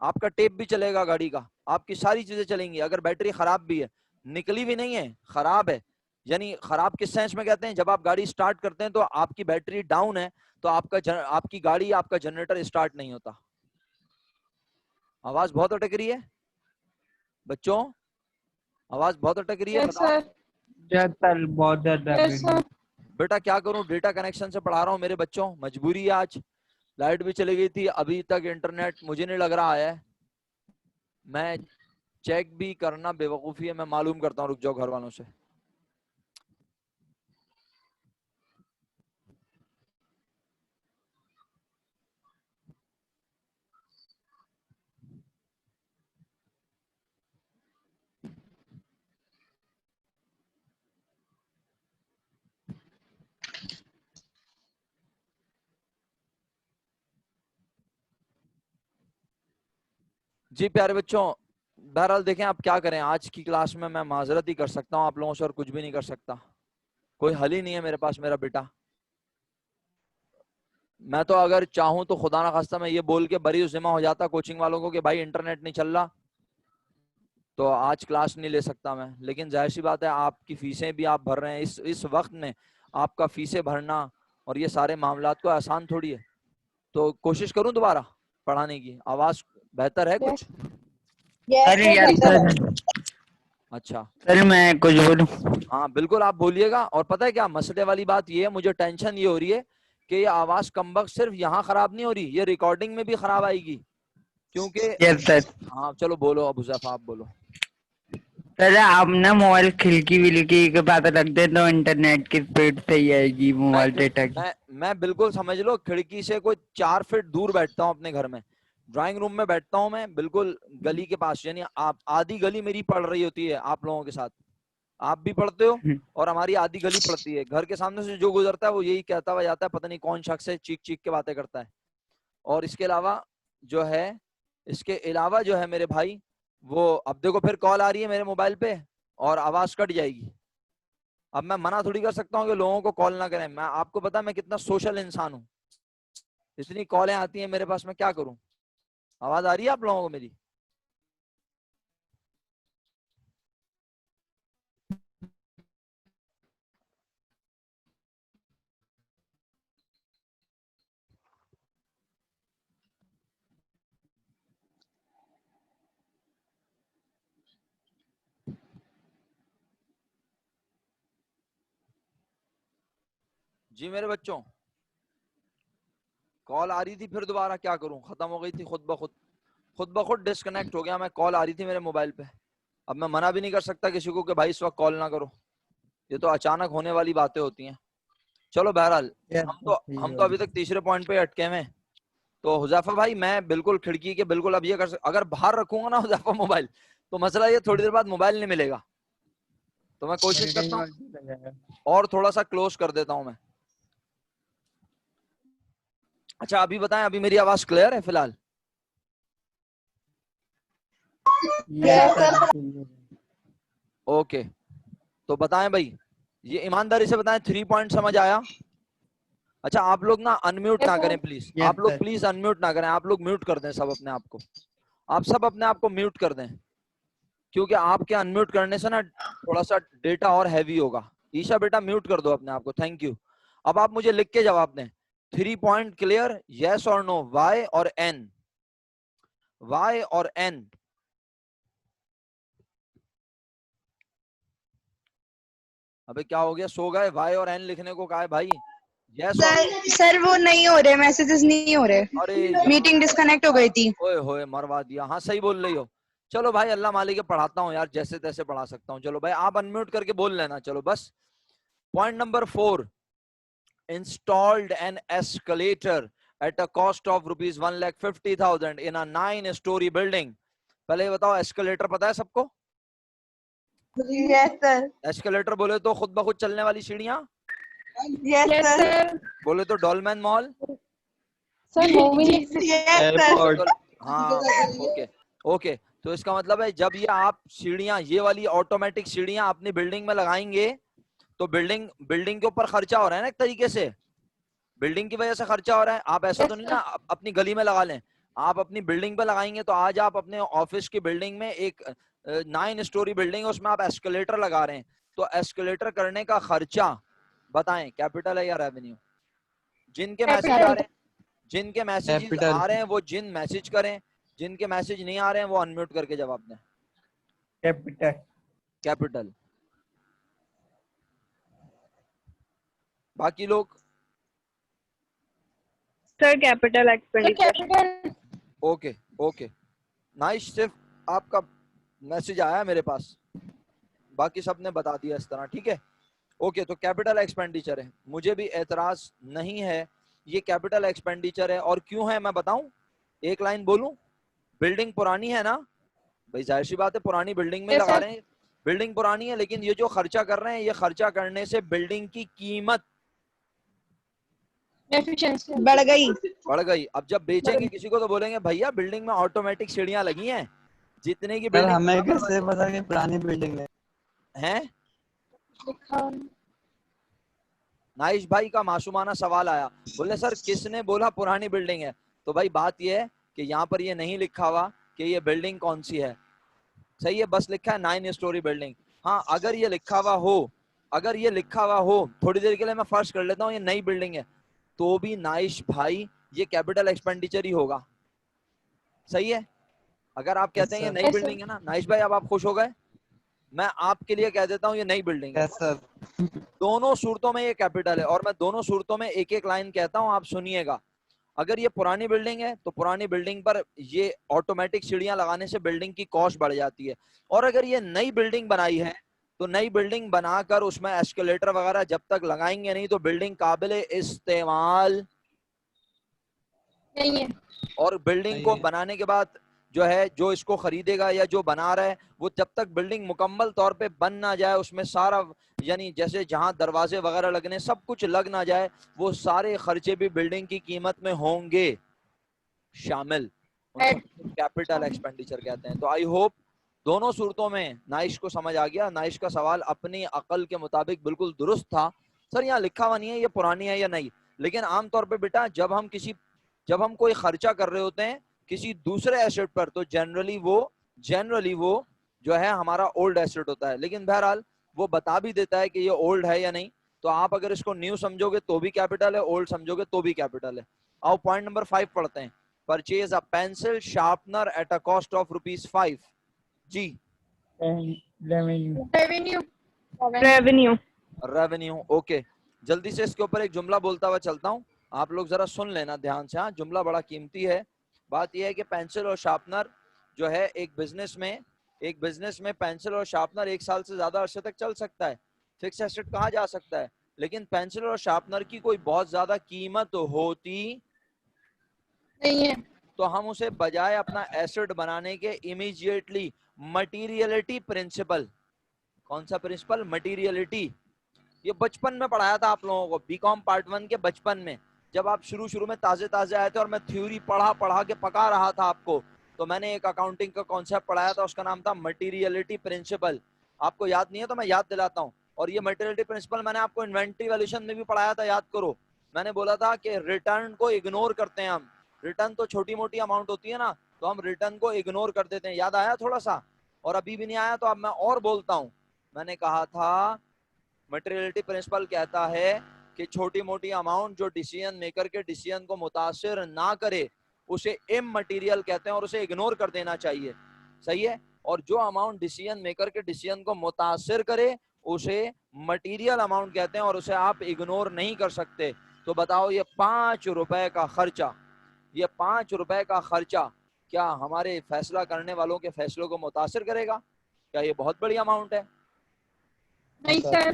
आपका टेप भी चलेगा गाड़ी का, आपकी सारी चीजें चलेंगी। अगर बैटरी खराब भी है, निकली भी नहीं है, खराब है, यानी खराब किस सेंस में कहते हैं, जब आप गाड़ी स्टार्ट करते हैं तो आपकी बैटरी डाउन है तो आपकी गाड़ी, आपका जनरेटर स्टार्ट नहीं होता। आवाज बहुत अटक रही है बच्चों, आवाज बहुत अटक रही है। यस सर, बहुत ज्यादा यस सर। बेटा क्या करूं, डेटा कनेक्शन से पढ़ा रहा हूं मेरे बच्चों, मजबूरी है। आज लाइट भी चली गई थी, अभी तक इंटरनेट मुझे नहीं लग रहा है। मैं चेक भी करना बेवकूफी है, मैं मालूम करता हूँ, रुक जाओ घर वालों से। जी प्यारे बच्चों, बहरहाल देखें आप क्या करें, आज की क्लास में मैं माजरत ही कर सकता हूँ आप लोगों से और कुछ भी नहीं कर सकता, कोई हल ही नहीं है मेरे पास मेरा बेटा। मैं तो अगर चाहूं तो खुदा ना खास्ता मैं ये बोल के बरी जिम्मा हो जाता कोचिंग वालों को कि भाई इंटरनेट नहीं चल रहा तो आज क्लास नहीं ले सकता मैं, लेकिन जाहिर सी बात है आपकी फीसें भी आप भर रहे हैं, इस वक्त में आपका फीसें भरना और ये सारे मामलात को आसान थोड़ी है। तो कोशिश करूं दोबारा पढ़ाने की, आवाज बेहतर है कुछ? अरे यार सर, अच्छा सर मैं कुछ बोलूं? हाँ बिल्कुल आप बोलिएगा। और पता है क्या मसले वाली बात ये है, मुझे टेंशन ये हो रही है कि ये आवाज कमबख्त सिर्फ यहाँ खराब नहीं हो रही, ये रिकॉर्डिंग में भी खराब आएगी, क्योंकि यस सर। हाँ चलो बोलो अबू ज़फ़ा, आप बोलो। सर आप ना मोबाइल खिड़की विलकी के पास रख दे तो इंटरनेट की स्पीड सही आएगी मोबाइल डेटा की। मैं बिल्कुल समझ लो, खिड़की से कोई 4 फीट दूर बैठता हूँ अपने घर में, ड्राइंग रूम में बैठता हूँ मैं, बिल्कुल गली के पास, यानी आप आधी गली मेरी पड़ रही होती है आप लोगों के साथ, आप भी पढ़ते हो और हमारी आधी गली पड़ती है। घर के सामने से जो गुजरता है वो यही कहता हुआ जाता है, पता नहीं कौन शख्स है, चीख चीख के बातें करता है। और इसके अलावा जो है, इसके अलावा जो है मेरे भाई, वो अब देखो फिर कॉल आ रही है मेरे मोबाइल पे और आवाज कट जाएगी। अब मैं मना थोड़ी कर सकता हूँ कि लोगों को कॉल ना करें। मैं, आपको पता है मैं कितना सोशल इंसान हूँ, इतनी कॉलें आती हैं मेरे पास, मैं क्या करूं। आवाज आ रही है आप लोगों को मेरी? जी मेरे बच्चों, कॉल आ रही थी, फिर दोबारा क्या करूं, खत्म हो गई थी खुद ब खुद डिस्कनेक्ट हो गया। मैं, कॉल आ रही थी मेरे मोबाइल पे। अब मैं मना भी नहीं कर सकता किसी को कि भाई इस वक्त कॉल ना करो, ये तो अचानक होने वाली बातें होती हैं। चलो बहरहाल, हम तो अभी तक तीसरे पॉइंट पे अटके हुए हैं। तो हुजैफा भाई, मैं बिल्कुल खिड़की के बिल्कुल अब ये अगर बाहर रखूंगा ना हुजैफा मोबाइल, तो मसला ये थोड़ी देर बाद मोबाइल नहीं मिलेगा। तो मैं कोशिश करता हूँ और थोड़ा सा क्लोज कर देता हूं मैं। अच्छा अभी बताएं, अभी मेरी आवाज क्लियर है फिलहाल? ओके, तो बताएं भाई, ये ईमानदारी से बताएं, 3 पॉइंट समझ आया? अच्छा आप लोग ना अनम्यूट ना करें प्लीज, आप लोग प्लीज अनम्यूट ना करें, आप लोग म्यूट कर दें सब अपने आप को, आप सब अपने आप को म्यूट कर दें, क्योंकि आपके अनम्यूट करने से ना थोड़ा सा डेटा और हैवी होगा। ईशा बेटा म्यूट कर दो अपने आप को, थैंक यू। अब आप मुझे लिख के जवाब दें, 3 पॉइंट क्लियर, यस और नो, वाई और एन, वाई और एन। अबे क्या हो गया, सो गए? वाई और एन लिखने को कहा है भाई, यस और सर वो नहीं हो रहे, मैसेजेस नहीं हो रहे, अरे मीटिंग डिस्कनेक्ट हो गई थी। ओए होए मरवा दिया। हाँ सही बोल रही हो। चलो भाई अल्लाह मालिक है, पढ़ाता हूँ यार, जैसे तैसे पढ़ा सकता हूँ। चलो भाई आप अनम्यूट करके बोल लेना। चलो बस, point number 4, installed an escalator at a cost of rupees 1,50,000 in a 9-story building। पहले ये बताओ, एस्केलेटर पता है सबको? Yes sir. एस्केलेटर बोले तो खुद ब खुद चलने वाली सीढ़ियां, यस सर। बोले तो Dollman mall, sir moving yes sir. हाँ ओके ओके। तो इसका मतलब है जब ये आप सीढ़ियां, ये वाली ऑटोमेटिक सीढ़ियां अपनी बिल्डिंग में लगाएंगे, तो बिल्डिंग के ऊपर खर्चा हो रहा है ना एक तरीके से, बिल्डिंग की वजह से खर्चा हो रहा है। आप ऐसा तो नहीं ना अपनी गली में लगा लें, आप अपनी बिल्डिंग पे लगाएंगे। तो आज आप अपने ऑफिस की बिल्डिंग में, एक 9 स्टोरी बिल्डिंग है, उसमें आप एस्केलेटर लगा रहे हैं, तो एस्केलेटर करने का खर्चा बताएं कैपिटल है या रेवेन्यू? जिनके मैसेज आ रहे हैं, जिनके मैसेज आ रहे हैं वो जिन मैसेज करें, जिनके मैसेज नहीं आ रहे हैं वो अनम्यूट करके जवाब दें। कैपिटल। कैपिटल। बाकी लोग? Sir capital expenditure. Okay okay nice, सिर्फ आपका मैसेज आया मेरे पास, बाकी सबने बता दिया इस तरह, ठीक है। ओके, तो कैपिटल एक्सपेंडिचर है, मुझे भी एतराज नहीं है, ये कैपिटल एक्सपेंडिचर है। और क्यों है मैं बताऊं, एक लाइन बोलूं? बिल्डिंग पुरानी है ना भाई, जाहिर सी बात है पुरानी बिल्डिंग में लगा रहे हैं, बिल्डिंग पुरानी है, लेकिन ये जो खर्चा कर रहे हैं, ये खर्चा करने से बिल्डिंग की कीमत बढ़ गई। अब जब बेचेंगे किसी को तो बोलेंगे भैया बिल्डिंग में ऑटोमेटिक सीढ़ियां लगी हैं, जितने की बिल्डिंग हमें कैसे पता कि पुरानी बिल्डिंग है? नाइश भाई का मासूमाना सवाल आया, बोले सर किसने बोला पुरानी बिल्डिंग है? तो भाई बात यह है कि यहाँ पर ये नहीं लिखा हुआ कि ये बिल्डिंग कौन सी है, सही है, बस लिखा है 9 स्टोरी बिल्डिंग। हाँ अगर ये लिखा हुआ हो, अगर ये लिखा हुआ हो, थोड़ी देर के लिए मैं फर्ज कर लेता हूँ ये नई बिल्डिंग है, तो भी नाइश भाई ये कैपिटल एक्सपेंडिचर ही होगा, सही है। अगर आप कहते हैं ये नई बिल्डिंग है ना नाइश भाई, अब आप खुश हो गए? मैं आपके लिए कह देता हूँ ये नई बिल्डिंग है। सर दोनों सूरतों में ये कैपिटल है, और मैं दोनों सूरतों में एक एक लाइन कहता हूँ, आप सुनिएगा। अगर ये पुरानी बिल्डिंग है तो पुरानी बिल्डिंग पर ये ऑटोमेटिक सीढ़ियां लगाने से बिल्डिंग की कॉस्ट बढ़ जाती है, और अगर ये नई बिल्डिंग बनाई है तो नई बिल्डिंग बनाकर उसमें एस्केलेटर वगैरह जब तक लगाएंगे नहीं तो बिल्डिंग काबिले इस्तेमाल नहीं है। और बिल्डिंग को बनाने के बाद जो है, जो इसको खरीदेगा या जो बना रहा है, वो जब तक बिल्डिंग मुकम्मल तौर पे बन ना जाए, उसमें सारा यानी जैसे जहां दरवाजे वगैरह लगने सब कुछ लग ना जाए, वो सारे खर्चे भी बिल्डिंग की कीमत में होंगे। शामिल, कैपिटल एक्सपेंडिचर कहते हैं। तो आई होप दोनों सूरतों में नाइश को समझ आ गया। नाइश का सवाल अपनी अकल के मुताबिक बिल्कुल दुरुस्त था। सर यहाँ लिखा हुआ नहीं है ये पुरानी है या नहीं, लेकिन आमतौर पे बेटा जब हम कोई खर्चा कर रहे होते हैं किसी दूसरे एसेट पर, तो जनरली वो जो है हमारा ओल्ड एसेट होता है, लेकिन बहरहाल वो बता भी देता है कि ये ओल्ड है या नहीं। तो आप अगर इसको न्यू समझोगे तो भी कैपिटल है, ओल्ड समझोगे तो भी कैपिटल है। आओ पॉइंट नंबर 5 पढ़ते हैं। Purchase a pencil sharpener at a cost of ₹5। जी रेवेन्यू। ओके, जल्दी से इसके ऊपर एक जुमला बोलता हुआ चलता हूँ, आप लोग जरा सुन लेना ध्यान से। हाँ, जुमला बड़ा कीमती है। बात यह है कि पेंसिल और शार्पनर जो है एक बिजनेस में पेंसिल और शार्पनर 1 साल से ज्यादा अरसे तक चल सकता है, फिक्स एसेट कहा जा सकता है। लेकिन पेंसिल और शार्पनर की कोई बहुत ज्यादा कीमत होती नहीं है, तो हम उसे बजाय अपना एसेट बनाने के इमीडिएटली मटीरियलिटी प्रिंसिपल, कौन सा प्रिंसिपल? मटीरियलिटी। ये बचपन में पढ़ाया था आप लोगों को, बीकॉम पार्ट 1 के बचपन में, जब आप शुरू में ताजे आए थे और मैं थ्योरी पढ़ा के पका रहा था आपको, तो मैंने एक अकाउंटिंग का कॉन्सेप्ट पढ़ाया था, उसका नाम था मटीरियलिटी प्रिंसिपल। आपको याद नहीं है तो मैं याद दिलाता हूँ। और ये मटीरियलिटी प्रिंसिपल मैंने आपको इन्वेंटरी वैल्यूएशन में भी पढ़ाया था, याद करो। मैंने बोला था कि रिटर्न को इग्नोर करते हैं हम, रिटर्न तो छोटी मोटी अमाउंट होती है ना, तो हम रिटर्न को इग्नोर कर देते हैं। याद आया थोड़ा सा? और अभी भी नहीं आया तो अब मैं और बोलता हूँ। मैंने कहा था मटेरियलिटी प्रिंसिपल कहता है कि छोटी मोटी अमाउंट जो डिसीजन मेकर के डिसीजन को मुतासिर ना करे उसे इमटेरियल कहते हैं और उसे इग्नोर कर देना चाहिए। सही है? और जो अमाउंट डिसीजन मेकर के डिसीजन को मुतासिर करे उसे मटेरियल अमाउंट कहते हैं और उसे आप इग्नोर नहीं कर सकते। तो बताओ ये ₹5 का खर्चा, ये ₹5 का खर्चा क्या हमारे फैसला करने वालों के फैसलों को मुतासिर करेगा? क्या ये बहुत बड़ी अमाउंट है? नहीं सर।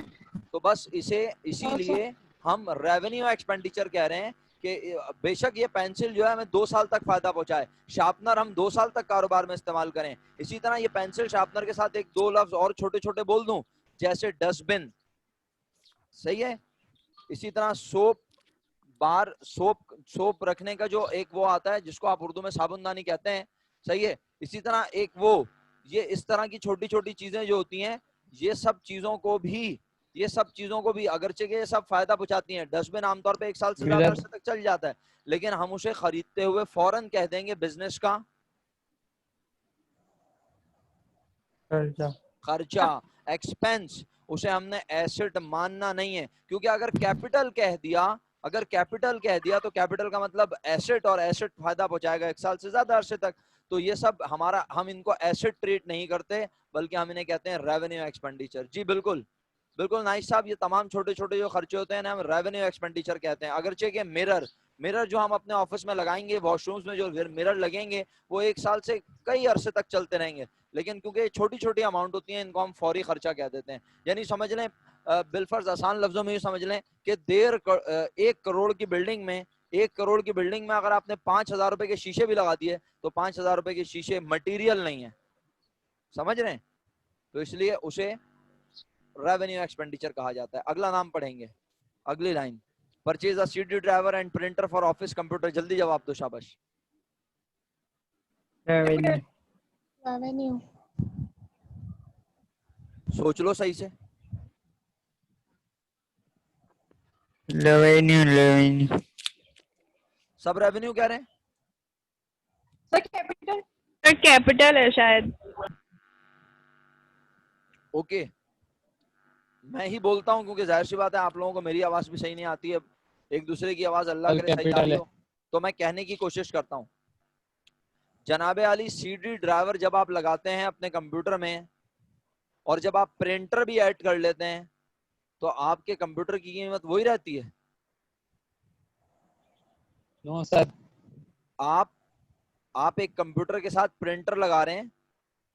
तो बस इसीलिए हम रेवेन्यू एक्सपेंडिचर कह रहे हैं कि बेशक ये पेंसिल जो है हमें 2 साल तक फायदा पहुंचाए, शार्पनर हम 2 साल तक कारोबार में इस्तेमाल करें। इसी तरह ये पेंसिल शार्पनर के साथ 1-2 लफ्ज और छोटे छोटे बोल दूं, जैसे डस्टबिन। सही है? इसी तरह सोप रखने का जो एक वो आता है जिसको आप उर्दू में साबुनदानी कहते हैं। सही है? इसी तरह एक वो ये इस तरह की छोटी छोटी चीजें जो होती हैं, ये सब चीजों को भी अगरचे के ये सब फायदा पहुंचाती हैं। डस्टबिन आमतौर पे 1 साल से ज्यादा अरसे तक चल जाता है, लेकिन हम उसे खरीदते हुए फौरन कह देंगे बिजनेस का खर्चा, एक्सपेंस। उसे हमने एसेट मानना नहीं है, क्योंकि अगर कैपिटल कह दिया तो कैपिटल का मतलब एसेट, और एसेट फायदा पहुंचाएगा 1 साल से ज्यादा अरसे तक। तो ये सब हम इनको एसेट ट्रीट नहीं करते, बल्कि हम इन्हें कहते हैं रेवेन्यू एक्सपेंडिचर। जी बिल्कुल नाइस साहब, ये तमाम छोटे छोटे जो खर्चे होते हैं ना, हम रेवेन्यू एक्सपेंडिचर कहते हैं। अगरचे के मिरर जो हम अपने ऑफिस में लगाएंगे, वॉशरूम्स में जो मिरर लगेंगे, वो 1 साल से कई अरसे तक चलते रहेंगे, लेकिन क्योंकि छोटी छोटी अमाउंट होती है, इनको हम फौरी खर्चा कह देते हैं। यानी समझ लें, बिलफर्ज आसान लफ्जों में ये समझ लें कि 1 करोड़ की बिल्डिंग में अगर आपने ₹5,000 के शीशे भी लगा दिए तो ₹5,000 के शीशे मटेरियल नहीं है। समझ रहे हैं? तो इसलिए उसे रेवेन्यू एक्सपेंडिचर कहा जाता है। अगला नाम पढ़ेंगे, अगली line, purchase a CD driver and printer for office computer. जल्दी जवाब दो, शाबाश। रेवेन्यू। सोच लो सही से। रेवेन्यू सब रेवेन्यू कह रहे हैं? Sir capital. सर कैपिटल है शायद। ओके, मैं ही बोलता हूं क्योंकि जाहिर सी बात है आप लोगों को मेरी आवाज भी सही नहीं आती है, एक दूसरे की आवाज अल्लाह करे सही आ रही हो, तो मैं कहने की कोशिश करता हूं। जनाबे आली, सीडी ड्राइवर जब आप लगाते हैं अपने कंप्यूटर में और जब आप प्रिंटर भी ऐड कर लेते हैं तो आपके कंप्यूटर की कीमत वही रहती है? No sir. आप एक कंप्यूटर के साथ प्रिंटर लगा रहे हैं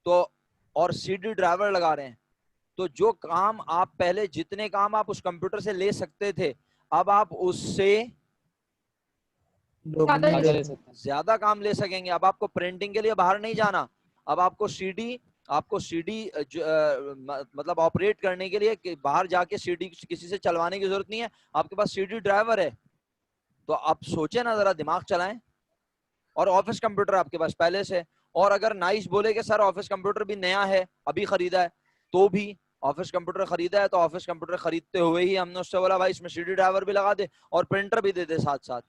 तो और सीडी ड्राइवर लगा रहे हैं, तो जो काम आप पहले जितने काम आप उस कंप्यूटर से ले सकते थे, अब आप उससे ज्यादा काम ले सकेंगे। अब आपको प्रिंटिंग के लिए बाहर नहीं जाना, अब आपको सीडी मतलब ऑपरेट करने के लिए बाहर जाके सीडी किसी से चलवाने की जरूरत नहीं है, आपके पास सीडी ड्राइवर है। तो आप सोचे ना, जरा दिमाग चलाएं और ऑफिस कंप्यूटर आपके पास पहले से, और अगर नाइस बोले कि सर ऑफिस कंप्यूटर भी नया है अभी खरीदा है, तो भी ऑफिस कंप्यूटर खरीदा है तो ऑफिस कंप्यूटर खरीदते हुए ही हमने उससे बोला भाई इसमें सीडी ड्राइवर भी लगा दे और प्रिंटर भी दे दे साथ साथ,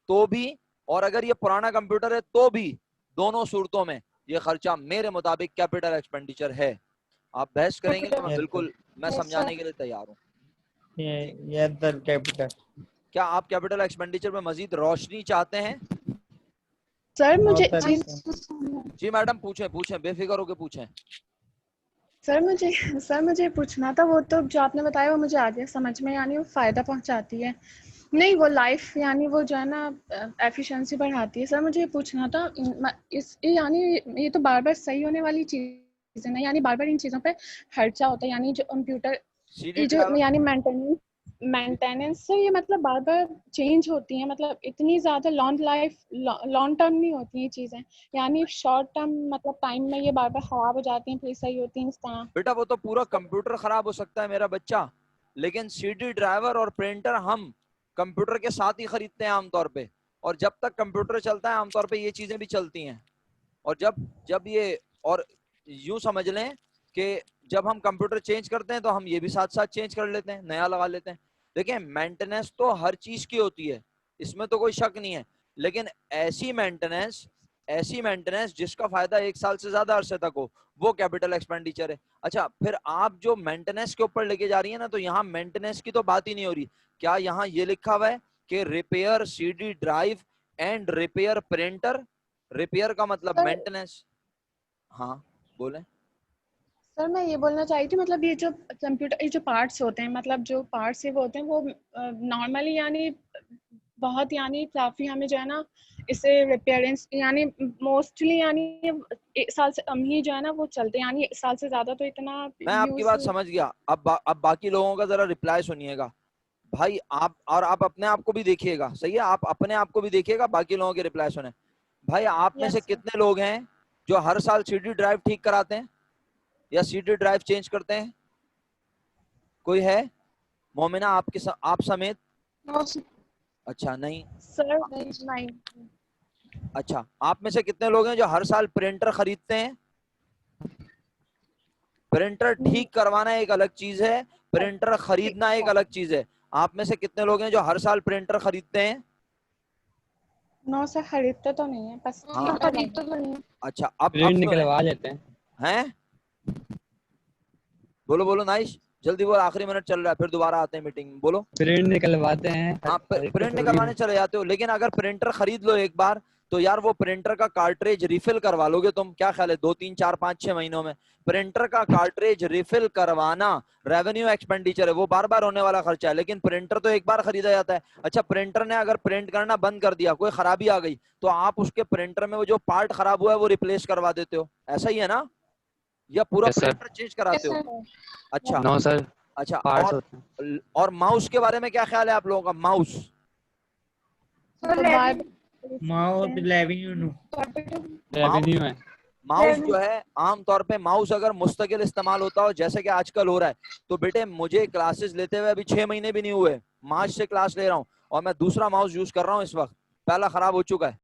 तो भी, और अगर ये पुराना कंप्यूटर है तो भी, दोनों सूरतों में ये खर्चा मेरे मुताबिक कैपिटल एक्सपेंडिचर है। आप बहस करेंगे तो मैं बिल्कुल मैं समझाने के लिए तैयार हूँ। ये सर कैपिटल। क्या आप कैपिटल एक्सपेंडिचर में मजीद रोशनी चाहते हैं? सर मुझे जी मैडम पूछें पूछें, बेफिक्र होकर पूछें। सर मुझे पूछना था, वो तो जो आपने बताया वो मुझे आ गया समझ में, यानी वो फ़ायदा पहुंचाती है, नहीं वो लाइफ यानी वो जो है ना एफिशिएंसी बढ़ाती है। सर मुझे ये पूछना था इस यानी ये तो बार बार सही होने वाली चीज़ है ना, यानी बार बार इन चीज़ों पे खर्चा होता है, यानी जो कंप्यूटर सीडी जो यानी मेंटेनेंस से ये मतलब बार बार चेंज होती है, मतलब इतनी ज़्यादा लॉन्ग टर्म नहीं होती ये चीज़ें, यानी शॉर्ट टर्म मतलब टाइम में ये बार बार ख़राब हो जाती हैं फिर सही होती हैं इस तरह। बेटा वो तो पूरा कंप्यूटर खराब हो सकता है मेरा बच्चा, लेकिन सीडी ड्राइवर और प्रिंटर हम कंप्यूटर के साथ ही खरीदते हैं आमतौर पे, और जब तक कंप्यूटर चलता है आमतौर पे ये चीजें भी चलती हैं, और जब ये, और यूं समझ लें कि जब हम कंप्यूटर चेंज करते हैं तो हम ये भी साथ साथ चेंज कर लेते हैं, नया लगा लेते हैं। देखिए मेंटेनेंस तो हर चीज की होती है, इसमें तो कोई शक नहीं है, लेकिन ऐसी मेंटेनेंस जिसका फायदा 1 साल से ज्यादा अरसे तक हो, वो कैपिटल एक्सपेंडिचर है। अच्छा फिर आप जो मेंटेनेंस के ऊपर लेके जा रही है ना, तो यहाँ मेंटेनेंस की तो बात ही नहीं हो रही। क्या यहाँ ये लिखा हुआ है कि repair CD drive and repair printer? Repair का मतलब मेंटेनेंस। हाँ बोले। सर मैं ये बोलना चाह रही थी, मतलब ये जो कंप्यूटर ये जो पार्ट्स होते हैं, मतलब जो पार्ट्स ये वो होते हैं वो नॉर्मली यानी बहुत यानी काफ़ी हमें जो है ना इसे रिपेयरेंस यानी मोस्टली यानी 1 साल से कम ही जो है ना वो चलते हैं, यानी 1 साल से ज़्यादा तो इतना मैं आपकी बात समझ गया। अब बाकी लोगों का जरा रिप्लाई सुनिएगा भाई, आप अपने आप को भी देखिएगा, सही है, आप अपने आप को भी देखिएगा, बाकी लोगों के रिप्लाई सुने। भाई आप में से कितने लोग हैं जो हर साल सीडी ड्राइव ठीक कराते हैं या सीडी ड्राइव चेंज करते हैं? कोई है? मोमिना आप समेत? अच्छा नहीं सर नहीं। अच्छा आप में से कितने लोग हैं जो हर साल प्रिंटर खरीदते हैं? प्रिंटर ठीक करवाना एक अलग चीज है, प्रिंटर खरीदना एक अलग चीज है। आप में से कितने लोग हैं जो हर साल प्रिंटर खरीदते हैं? नो सर खरीदते तो नहीं है, बस हाँ। खरीदते तो नहीं है। अच्छा अब प्रिंट निकलवा लेते हैं? बोलो नाइश, जल्दी बोलो, आखिरी मिनट चल रहा है, फिर दोबारा आते हैं मीटिंग में। बोलो। प्रिंट निकलवाते हैं। हाँ प्रिंट निकलवाने चले जाते हो, लेकिन अगर प्रिंटर खरीद लो एक बार तो यार वो प्रिंटर का कार्ट्रिज रिफिल करवा लोगे तुम, क्या ख्याल है 2 3 4 5 6 महीनों में प्रिंटर का कार्ट्रिज रिफिल करवाना रेवेन्यू एक्सपेंडिचर है, वो बार बार होने वाला खर्चा है, लेकिन प्रिंटर तो एक बार खरीदा जाता है। अच्छा प्रिंटर ने अगर प्रिंट करना बंद कर दिया, कोई खराबी आ गई, तो आप उसके प्रिंटर में वो जो पार्ट खराब हुआ है वो रिप्लेस करवा देते हो, ऐसा ही है ना? या पूरा प्रिंटर चेंज कराते हो? अच्छा नो सर। अच्छा और माउस के बारे में क्या ख्याल है आप लोगों का? माउस रेवेन्यू है। माउस जो है आमतौर पे माउस अगर मुस्तकिल इस्तेमाल होता हो जैसे कि आजकल हो रहा है, तो बेटे मुझे क्लासेस लेते हुए अभी 6 महीने भी नहीं हुए, मार्च से क्लास ले रहा हूँ और मैं दूसरा माउस यूज कर रहा हूँ इस वक्त, पहला खराब हो चुका है।